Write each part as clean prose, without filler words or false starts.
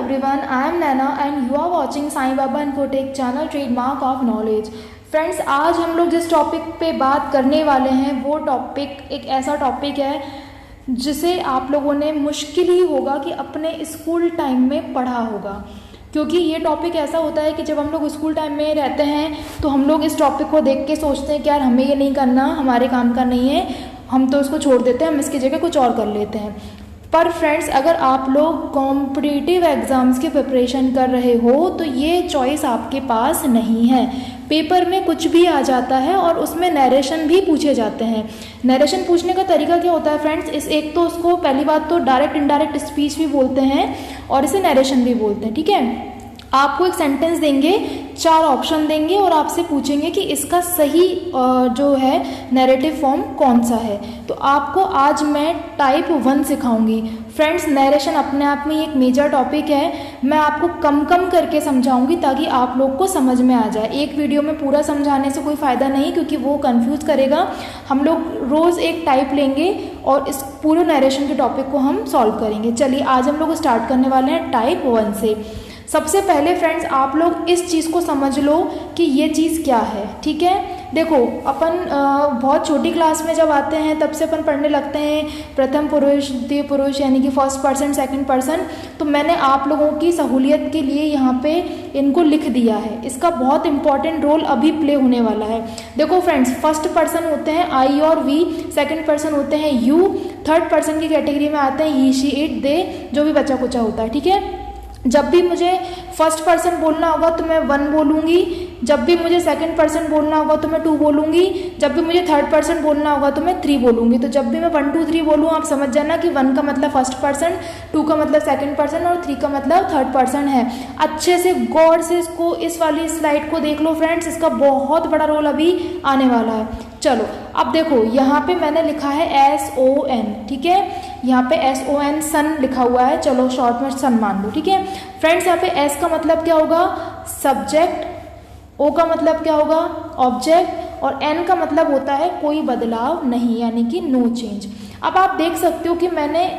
everyone, I am Naina and you are watching Sai Baba Infotech channel trademark of knowledge। Friends, आज हम लोग जिस topic पे बात करने वाले हैं वो टॉपिक एक ऐसा टॉपिक है जिसे आप लोगों ने मुश्किल ही होगा कि अपने स्कूल टाइम में पढ़ा होगा, क्योंकि ये टॉपिक ऐसा होता है कि जब हम लोग स्कूल टाइम में रहते हैं तो हम लोग इस टॉपिक को देख के सोचते हैं कि यार हमें ये नहीं करना, हमारे काम का नहीं है, हम तो इसको छोड़ देते हैं, हम इसकी जगह कुछ और कर लेते हैं। पर फ्रेंड्स, अगर आप लोग कॉम्पिटिटिव एग्ज़ाम्स की प्रिपरेशन कर रहे हो तो ये चॉइस आपके पास नहीं है। पेपर में कुछ भी आ जाता है और उसमें नरेशन भी पूछे जाते हैं। नरेशन पूछने का तरीका क्या होता है फ्रेंड्स, इस एक तो उसको पहली बात तो डायरेक्ट इनडायरेक्ट स्पीच भी बोलते हैं और इसे नरेशन भी बोलते हैं। ठीक है, आपको एक सेंटेंस देंगे, 4 ऑप्शन देंगे और आपसे पूछेंगे कि इसका सही जो है नैरेटिव फॉर्म कौन सा है। तो आपको आज मैं टाइप 1 सिखाऊंगी। फ्रेंड्स, नरेशन अपने आप में एक मेजर टॉपिक है। मैं आपको कम कम करके समझाऊंगी ताकि आप लोग को समझ में आ जाए। एक वीडियो में पूरा समझाने से कोई फ़ायदा नहीं, क्योंकि वो कंफ्यूज करेगा। हम लोग रोज़ एक टाइप लेंगे और इस पूरे नरेशन के टॉपिक को हम सॉल्व करेंगे। चलिए, आज हम लोग स्टार्ट करने वाले हैं टाइप 1 से। सबसे पहले फ्रेंड्स, आप लोग इस चीज़ को समझ लो कि ये चीज़ क्या है। ठीक है, देखो अपन बहुत छोटी क्लास में जब आते हैं तब से अपन पढ़ने लगते हैं प्रथम पुरुष, द्वितीय पुरुष, यानी कि फर्स्ट पर्सन, सेकंड पर्सन। तो मैंने आप लोगों की सहूलियत के लिए यहाँ पे इनको लिख दिया है। इसका बहुत इंपॉर्टेंट रोल अभी प्ले होने वाला है। देखो फ्रेंड्स, फर्स्ट पर्सन होते हैं आई और वी, सेकंड पर्सन होते हैं यू, थर्ड पर्सन की कैटेगरी में आते हैं ही, शी, इट, दे, जो भी बचा कुचा होता है। ठीक है, जब भी मुझे फर्स्ट पर्सन बोलना होगा तो मैं 1 बोलूँगी, जब भी मुझे सेकंड पर्सन बोलना होगा तो मैं 2 बोलूँगी, जब भी मुझे थर्ड पर्सन बोलना होगा तो मैं 3 बोलूँगी। तो जब भी मैं 1 2 3 बोलूँ, आप समझ जाना कि 1 का मतलब फर्स्ट पर्सन, 2 का मतलब सेकंड पर्सन और 3 का मतलब थर्ड पर्सन है। अच्छे से गौर से इसको, इस वाली स्लाइड को देख लो फ्रेंड्स, इसका बहुत बड़ा रोल अभी आने वाला है। चलो, अब देखो यहाँ पे मैंने लिखा है SON। ठीक है, यहाँ पे SON सन लिखा हुआ है, चलो शॉर्ट में सन मान लो। ठीक है फ्रेंड्स, यहाँ पे S का मतलब क्या होगा, सब्जेक्ट, O का मतलब क्या होगा, ऑब्जेक्ट, और N का मतलब होता है कोई बदलाव नहीं, यानी कि नो चेंज। अब आप देख सकते हो कि मैंने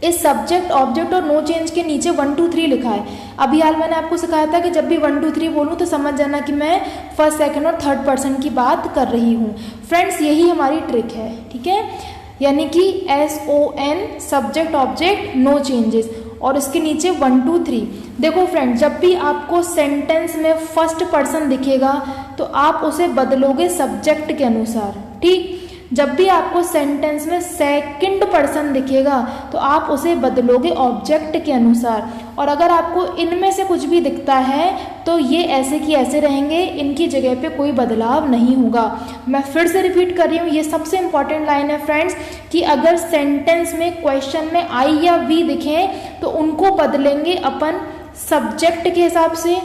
इस सब्जेक्ट, ऑब्जेक्ट और नो चेंज के नीचे 1 2 3 लिखा है। अभी हाल मैंने आपको सिखाया था कि जब भी 1 2 3 बोलूँ तो समझ जाना कि मैं फर्स्ट, सेकंड और थर्ड पर्सन की बात कर रही हूँ। फ्रेंड्स, यही हमारी ट्रिक है। ठीक है, यानी कि SON subject, object, no changes, और इसके नीचे 1 2 3। देखो फ्रेंड्स, जब भी आपको सेंटेंस में फर्स्ट पर्सन दिखेगा तो आप उसे बदलोगे सब्जेक्ट के अनुसार। ठीक, जब भी आपको सेंटेंस में सेकंड पर्सन दिखेगा तो आप उसे बदलोगे ऑब्जेक्ट के अनुसार। और अगर आपको इनमें से कुछ भी दिखता है तो ये ऐसे की ऐसे रहेंगे, इनकी जगह पे कोई बदलाव नहीं होगा। मैं फिर से रिपीट कर रही हूँ, ये सबसे इंपॉर्टेंट लाइन है फ्रेंड्स, कि अगर सेंटेंस में, क्वेश्चन में आई या वी दिखें तो उनको बदलेंगे अपन सब्जेक्ट के हिसाब से।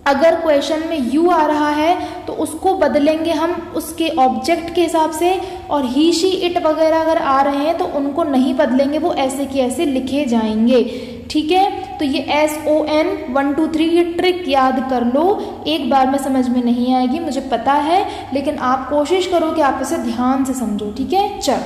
अगर क्वेश्चन में यू आ रहा है तो उसको बदलेंगे हम उसके ऑब्जेक्ट के हिसाब से, और ही, शी, इट वगैरह अगर आ रहे हैं तो उनको नहीं बदलेंगे, वो ऐसे की ऐसे लिखे जाएंगे। ठीक है, तो ये SON 1 2 3 ये ट्रिक याद कर लो। एक बार में समझ में नहीं आएगी, मुझे पता है, लेकिन आप कोशिश करो कि आप इसे ध्यान से समझो। ठीक है, चल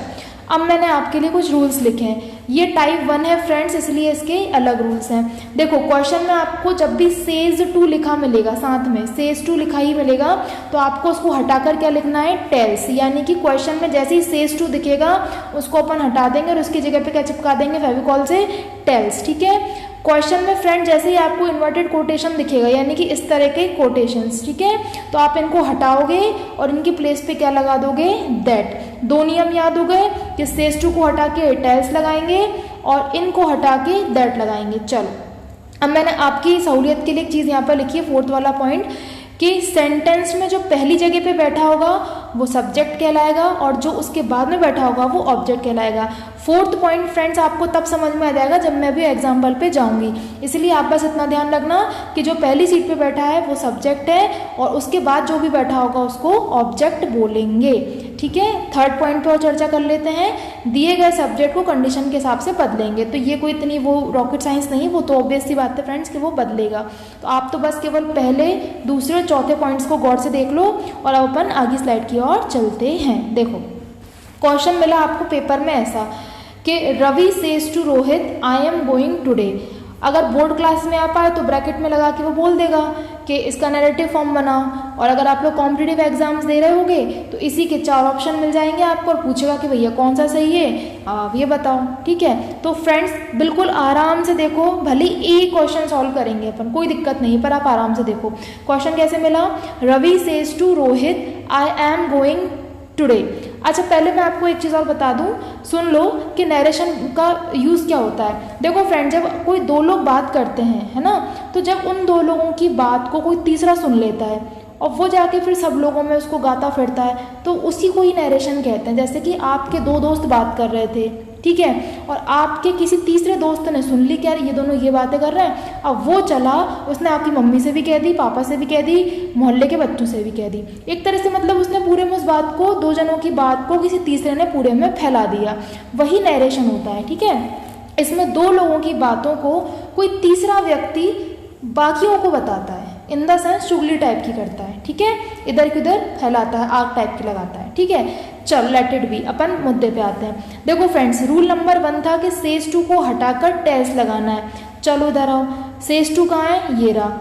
अब मैंने आपके लिए कुछ रूल्स लिखे हैं। ये टाइप 1 है फ्रेंड्स, इसलिए इसके अलग रूल्स हैं। देखो, क्वेश्चन में आपको जब भी सेज टू लिखा मिलेगा, साथ में सेज टू लिखा ही मिलेगा, तो आपको उसको हटाकर क्या लिखना है, टेल्स, यानी कि क्वेश्चन में जैसे ही सेज टू दिखेगा उसको अपन हटा देंगे और उसकी जगह पे क्या चिपका देंगे, फेविकॉल से, टेल्स। ठीक है, क्वेश्चन में फ्रेंड जैसे ही आपको इन्वर्टेड कोटेशन दिखेगा, यानी कि इस तरह के कोटेशंस, ठीक है, तो आप इनको हटाओगे और इनकी प्लेस पे क्या लगा दोगे, दैट। 2 नियम याद हो गए कि सेज टू को हटा के टेल्स लगाएंगे और इनको हटा के दैट लगाएंगे। चलो, अब मैंने आपकी सहूलियत के लिए एक चीज़ यहाँ पर लिखी है, 4th वाला पॉइंट, कि सेंटेंस में जो पहली जगह पे बैठा होगा वो सब्जेक्ट कहलाएगा और जो उसके बाद में बैठा होगा वो ऑब्जेक्ट कहलाएगा। 4th पॉइंट फ्रेंड्स आपको तब समझ में आ जाएगा जब मैं भी एग्जाम्पल पे जाऊंगी, इसलिए आप बस इतना ध्यान रखना कि जो पहली सीट पे बैठा है वो सब्जेक्ट है और उसके बाद जो भी बैठा होगा उसको ऑब्जेक्ट बोलेंगे। ठीक है, 3rd पॉइंट पे और चर्चा कर लेते हैं। दिए गए सब्जेक्ट को कंडीशन के हिसाब से बदलेंगे, तो ये कोई इतनी वो रॉकेट साइंस नहीं, वो तो ऑब्वियस सी बात है फ्रेंड्स कि वो बदलेगा। तो आप तो बस केवल पहले, दूसरे, चौथे पॉइंट्स को गौर से देख लो और अब अपन आगे स्लाइड की ओर चलते हैं। देखो, क्वेश्चन मिला आपको पेपर में ऐसा कि Ravi says to Rohit, I am going today. अगर बोर्ड क्लास में आ पाए तो ब्रैकेट में लगा के वो बोल देगा कि इसका नैरेटिव फॉर्म बनाओ। और अगर आप लोग कॉम्पिटिटिव एग्जाम्स दे रहे होगे तो इसी के 4 ऑप्शन मिल जाएंगे आपको और पूछेगा कि भैया कौन सा सही है, आप ये बताओ। ठीक है, तो फ्रेंड्स बिल्कुल आराम से देखो, भले एक क्वेश्चन सॉल्व करेंगे अपन, कोई दिक्कत नहीं, पर आप आराम से देखो। क्वेश्चन कैसे मिला, Ravi says to Rohit I am going today. अच्छा, पहले मैं आपको एक चीज़ और बता दूं, सुन लो कि नरेशन का यूज़ क्या होता है। देखो फ्रेंड, जब कोई 2 लोग बात करते हैं, है ना, तो जब उन 2 लोगों की बात को कोई तीसरा सुन लेता है और वो जाके फिर सब लोगों में उसको गाता फिरता है, तो उसी को ही नरेशन कहते हैं। जैसे कि आपके 2 दोस्त बात कर रहे थे, ठीक है, और आपके किसी तीसरे दोस्त ने सुन ली कि यार ये दोनों ये बातें कर रहे हैं, अब वो चला, उसने आपकी मम्मी से भी कह दी, पापा से भी कह दी, मोहल्ले के बच्चों से भी कह दी। एक तरह से मतलब उसने पूरे में उस बात को, 2 जनों की बात को किसी तीसरे ने पूरे में फैला दिया, वही नरेशन होता है। ठीक है, इसमें 2 लोगों की बातों को कोई तीसरा व्यक्ति बाकियों को बताता है, इन द सेंस चुगली टाइप की करता है। ठीक है, इधर की उधर फैलाता है, आग टाइप की लगाता है। ठीक है, चल लेट इट बी, अपन मुद्दे पे आते हैं। देखो फ्रेंड्स, रूल नंबर 1 था कि सेज टू को हटाकर टेल्स लगाना है। चलो इधर आओ, सेज टू कहाँ है, ये रहा।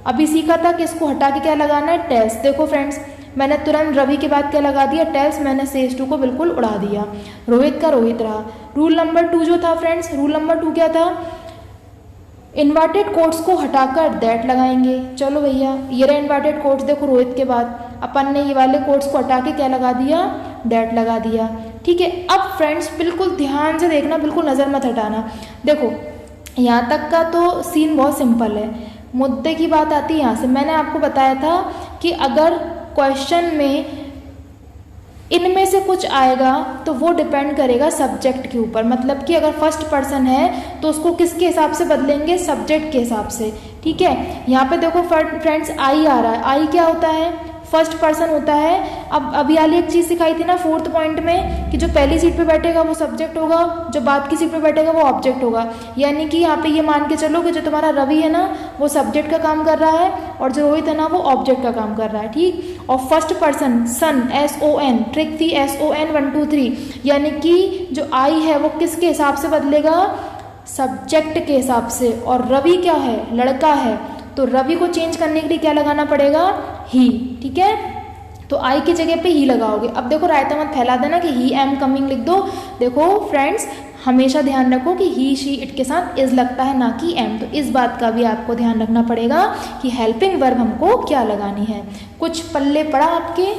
अभी सीखा था कि इसको हटा के क्या लगाना है, टेल्स। देखो फ्रेंड्स, मैंने तुरंत रवि के बाद क्या लगा दिया, टेल्स। मैंने सेज टू को बिल्कुल उड़ा दिया, रोहित का रोहित रहा। रूल नंबर 2 जो था फ्रेंड्स, रूल नंबर 2 क्या था, इन्वर्टेड कोट्स को हटाकर दैट लगाएंगे। चलो भैया, ये रहे इन्वर्टेड कोट्स। देखो रोहित के बाद अपन ने ये वाले कोट्स को हटा के क्या लगा दिया, दैट लगा दिया। ठीक है, अब फ्रेंड्स बिल्कुल ध्यान से देखना, बिल्कुल नज़र मत हटाना। देखो यहाँ तक का तो सीन बहुत सिंपल है, मुद्दे की बात आती है यहाँ से। मैंने आपको बताया था कि अगर क्वेश्चन में इनमें से कुछ आएगा तो वो डिपेंड करेगा सब्जेक्ट के ऊपर। मतलब कि अगर फर्स्ट पर्सन है तो उसको किसके हिसाब से बदलेंगे, सब्जेक्ट के हिसाब से। ठीक है, यहाँ पे देखो फ्रेंड्स आई आ रहा है, आई क्या होता है, फर्स्ट पर्सन होता है। अब अभी वाली एक चीज़ सिखाई थी ना 4th पॉइंट में कि जो पहली सीट पे बैठेगा वो सब्जेक्ट होगा, जो बाद की सीट पे बैठेगा वो ऑब्जेक्ट होगा। यानी कि यहाँ पे ये मान के चलो कि जो तुम्हारा रवि है ना वो सब्जेक्ट का काम कर रहा है और जो रोहित है ना वो ऑब्जेक्ट का काम कर रहा है। ठीक, और फर्स्ट पर्सन सन, SON, ट्रिक थी SON 1 2 3, यानी कि जो आई है वो किसके हिसाब से बदलेगा, सब्जेक्ट के हिसाब से। और रवि क्या है, लड़का है, तो रवि को चेंज करने के लिए क्या लगाना पड़ेगा, ही। ठीक है, तो आई की जगह पे ही लगाओगे। अब देखो रायता मत फैला देना कि ही एम कमिंग लिख दो। देखो फ्रेंड्स, हमेशा ध्यान रखो कि ही शी इट के साथ इज लगता है, ना कि एम। तो इस बात का भी आपको ध्यान रखना पड़ेगा कि हेल्पिंग वर्ब हमको क्या लगानी है। कुछ पल्ले पड़ा आपके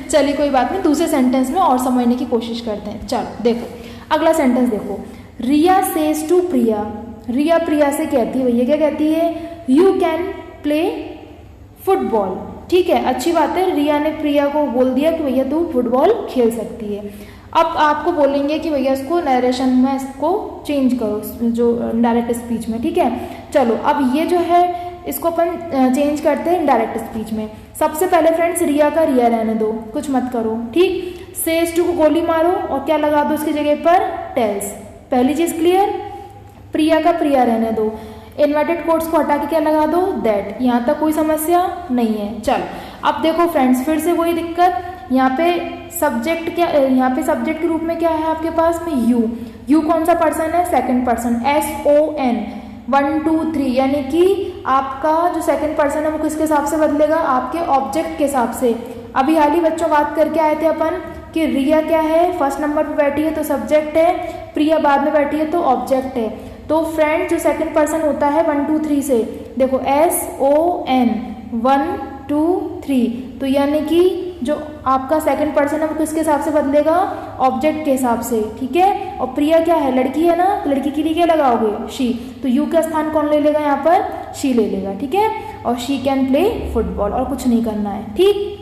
चलिए कोई बात नहीं, दूसरे सेंटेंस में और समझने की कोशिश करते हैं। चलो देखो अगला सेंटेंस देखो, रिया सेज टू प्रिया। रिया प्रिया से कहती है, भैया क्या कहती है, यू कैन प्ले फुटबॉल। ठीक है, अच्छी बात है, रिया ने प्रिया को बोल दिया कि भैया तू फुटबॉल खेल सकती है। अब आपको बोलेंगे कि भैया इसको नरेशन में इसको चेंज करो, जो डायरेक्ट स्पीच में। ठीक है, चलो अब ये जो है इसको अपन चेंज करते हैं डायरेक्ट स्पीच में। सबसे पहले फ्रेंड्स रिया का रिया रहने दो, कुछ मत करो। ठीक, सेज टू को गोली मारो और क्या लगा दो उसकी जगह पर, टेल्स। पहली चीज क्लियर, प्रिया का प्रिया रहने दो, इन्वर्टेड कोट्स को हटा के क्या लगा दो, दैट। यहाँ तक कोई समस्या नहीं है। चल अब देखो फ्रेंड्स, फिर से वही दिक्कत, यहाँ पे सब्जेक्ट क्या, यहाँ पे सब्जेक्ट के रूप में क्या है आपके पास में, यू। यू कौन सा पर्सन है, सेकंड पर्सन, SON 1 2 3, यानी कि आपका जो सेकंड पर्सन है वो किसके हिसाब से बदलेगा, आपके ऑब्जेक्ट के हिसाब से। अभी हाल ही बच्चों बात करके आए थे अपन कि रिया क्या है, फर्स्ट नंबर पे बैठी है तो सब्जेक्ट है, प्रिया बाद में बैठी है तो ऑब्जेक्ट है। तो फ्रेंड जो सेकंड पर्सन होता है 1 2 3 से, देखो SON 1 2 3, तो यानी कि जो आपका सेकंड पर्सन है वो किसके हिसाब से बदलेगा, ऑब्जेक्ट के हिसाब से। ठीक है, और प्रिया क्या है, लड़की है ना, तो लड़की के लिए क्या लगाओगे, शी। तो यू का स्थान कौन ले लेगा यहाँ पर, शी ले लेगा। ठीक है, और शी कैन प्ले फुटबॉल, और कुछ नहीं करना है। ठीक,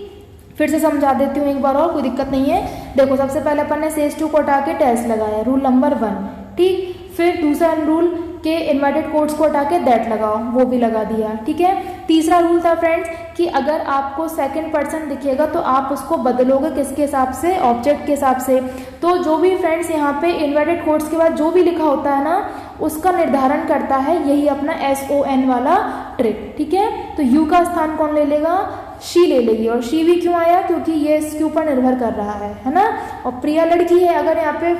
फिर से समझा देती हूँ एक बार और, कोई दिक्कत नहीं है। देखो सबसे पहले अपन ने सेज टू को हटा के टेल्स लगाया, रूल नंबर 1। ठीक, फिर दूसरा रूल के इन्वर्टेड कोट्स को हटा के दैट लगाओ, वो भी लगा दिया। ठीक है, तीसरा रूल था फ्रेंड्स कि अगर आपको सेकंड पर्सन दिखेगा तो आप उसको बदलोगे किसके हिसाब से, ऑब्जेक्ट के हिसाब से। तो जो भी फ्रेंड्स यहाँ पे इन्वर्टेड कोट्स के बाद जो भी लिखा होता है ना उसका निर्धारण करता है यही अपना SON वाला ट्रिक। ठीक है, तो यू का स्थान कौन ले लेगा, शी ले लेगी। और शी भी क्यों आया, क्योंकि ये इसके ऊपर निर्भर कर रहा है ना। और प्रिया लड़की है, अगर यहाँ पे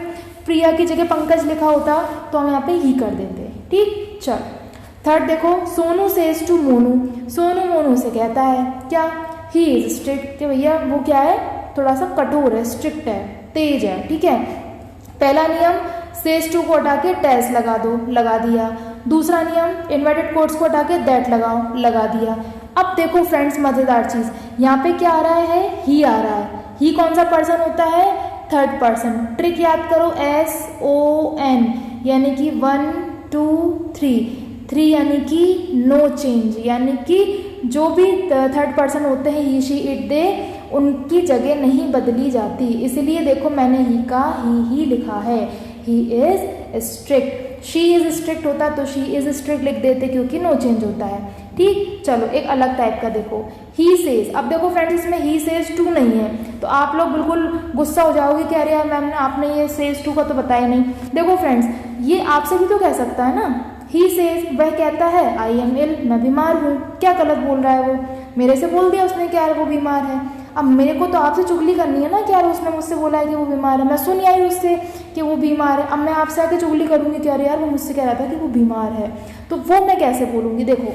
प्रिया की जगह पंकज लिखा होता तो हम यहाँ पे ही कर देते। ठीक, चल थर्ड देखो, सोनू सेज टू मोनू, सोनू मोनू से कहता है क्या, ही इज स्ट्रिक्ट, कि भैया वो क्या है, थोड़ा सा कठोर है, स्ट्रिक्ट है, तेज है, ठीक है। पहला नियम, सेज टू को हटा के टेल्स लगा दो, लगा दिया। दूसरा नियम, इन्वर्टेड कोट्स को हटा के दैट लगाओ, लगा दिया। अब देखो फ्रेंड्स मजेदार चीज, यहाँ पे क्या आ रहा है, ही आ रहा है। ही कौन सा पर्सन होता है, थर्ड पर्सन। ट्रिक याद करो, SON, यानी कि 1 2 3, 3 यानी कि नो चेंज, यानी कि जो भी थर्ड पर्सन होते हैं, ही शी इट दे, उनकी जगह नहीं बदली जाती। इसलिए देखो मैंने ही का ही लिखा है, he is strict. She is strict होता तो शी इज स्ट्रिक्ट लिख देते, क्योंकि नो चेंज होता है, ठीक। चलो एक अलग टाइप का देखो, ही सेज। अब देखो फ्रेंड्स इसमें ही सेज टू नहीं है, तो आप लोग बिल्कुल गुस्सा हो जाओगे कि अरे यार मैम आपने ये सेज टू का तो बताया नहीं। देखो फ्रेंड्स, ये आपसे भी तो कह सकता है ना, ही सेज, वह कहता है आई एम इल, मैं बीमार हूँ। क्या गलत बोल रहा है वो, मेरे से बोल दिया उसने कि यार वो बीमार है। अब मेरे को तो आपसे चुगली करनी है ना कि यार उसने मुझसे बोला है कि वो बीमार है, मैं सुन आई उससे कि वो बीमार है। अब मैं आपसे आके चुगली करूंगी कि अरे यार वो मुझसे कह रहा था कि वो बीमार है, तो वो मैं कैसे बोलूँगी। देखो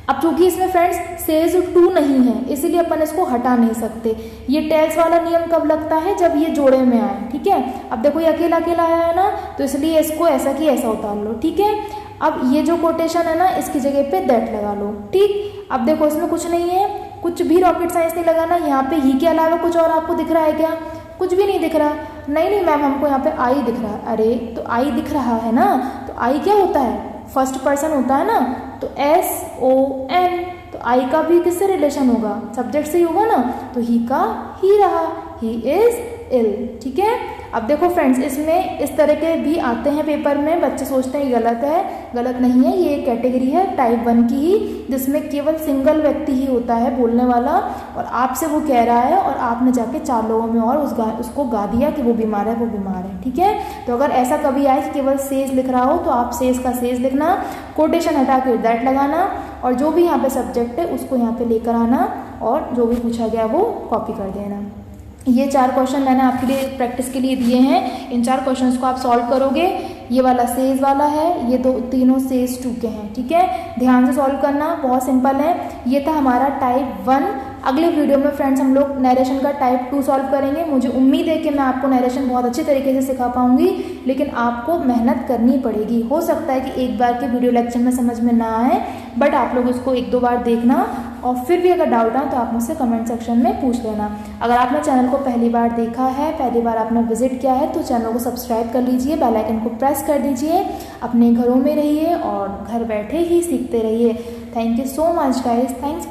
अब चूंकि इसमें फ्रेंड्स सेज टू नहीं है, इसीलिए अपन इसको हटा नहीं सकते। ये टेल्स वाला नियम कब लगता है, जब ये जोड़े में आए, ठीक है। अब देखो ये अकेला अकेला आया है ना, तो इसलिए इसको ऐसा कि ऐसा उतार लो, ठीक है। अब ये जो कोटेशन है ना, इसकी जगह पे दैट लगा लो, ठीक। अब देखो इसमें कुछ नहीं है, कुछ भी रॉकेट साइंस नहीं लगाना। यहाँ पे ही के अलावा कुछ और आपको दिख रहा है क्या, कुछ भी नहीं दिख रहा। नहीं मैम हमको यहाँ पे आई दिख रहा है। अरे तो आई दिख रहा है ना, तो आई क्या होता है, फर्स्ट पर्सन होता है ना, तो SON, तो आई का भी किससे रिलेशन होगा, सब्जेक्ट से ही होगा ना, तो ही का ही रहा, ही इज इल, ठीक है। अब देखो फ्रेंड्स इसमें इस तरह के भी आते हैं पेपर में, बच्चे सोचते हैं गलत है, गलत नहीं है। ये कैटेगरी है टाइप 1 की ही, जिसमें केवल सिंगल व्यक्ति ही होता है बोलने वाला, और आपसे वो कह रहा है और आपने जाके 4 लोगों में और उसको गा दिया कि वो बीमार है, वो बीमार है, ठीक है। तो अगर ऐसा कभी आए कि केवल सेज लिख रहा हो, तो आप सेज का सेज लिखना, कोटेशन हटा के दैट लगाना, और जो भी यहाँ पे सब्जेक्ट है उसको यहाँ पे लेकर आना, और जो भी पूछा गया वो कॉपी कर देना। ये 4 क्वेश्चन मैंने आपके लिए प्रैक्टिस के लिए दिए हैं। इन 4 क्वेश्चंस को आप सॉल्व करोगे। ये वाला सेज वाला है, ये तीनों सेज 2 के हैं, ठीक है। ध्यान से सॉल्व करना, बहुत सिंपल है। ये था हमारा टाइप 1। अगले वीडियो में फ्रेंड्स हम लोग नरेशन का टाइप 2 सॉल्व करेंगे। मुझे उम्मीद है कि मैं आपको नरेशन बहुत अच्छे तरीके से सिखा पाऊंगी, लेकिन आपको मेहनत करनी पड़ेगी। हो सकता है कि एक बार के वीडियो लेक्चर में समझ में ना आए, बट आप लोग उसको 1-2 बार देखना, और फिर भी अगर डाउट आए तो आप मुझसे कमेंट सेक्शन में पूछ लेना। अगर आपने चैनल को पहली बार देखा है, पहली बार आपने विजिट किया है, तो चैनल को सब्सक्राइब कर लीजिए, बेल आइकन को प्रेस कर दीजिए। अपने घरों में रहिए और घर बैठे ही सीखते रहिए। Thank you so much guys, thanks.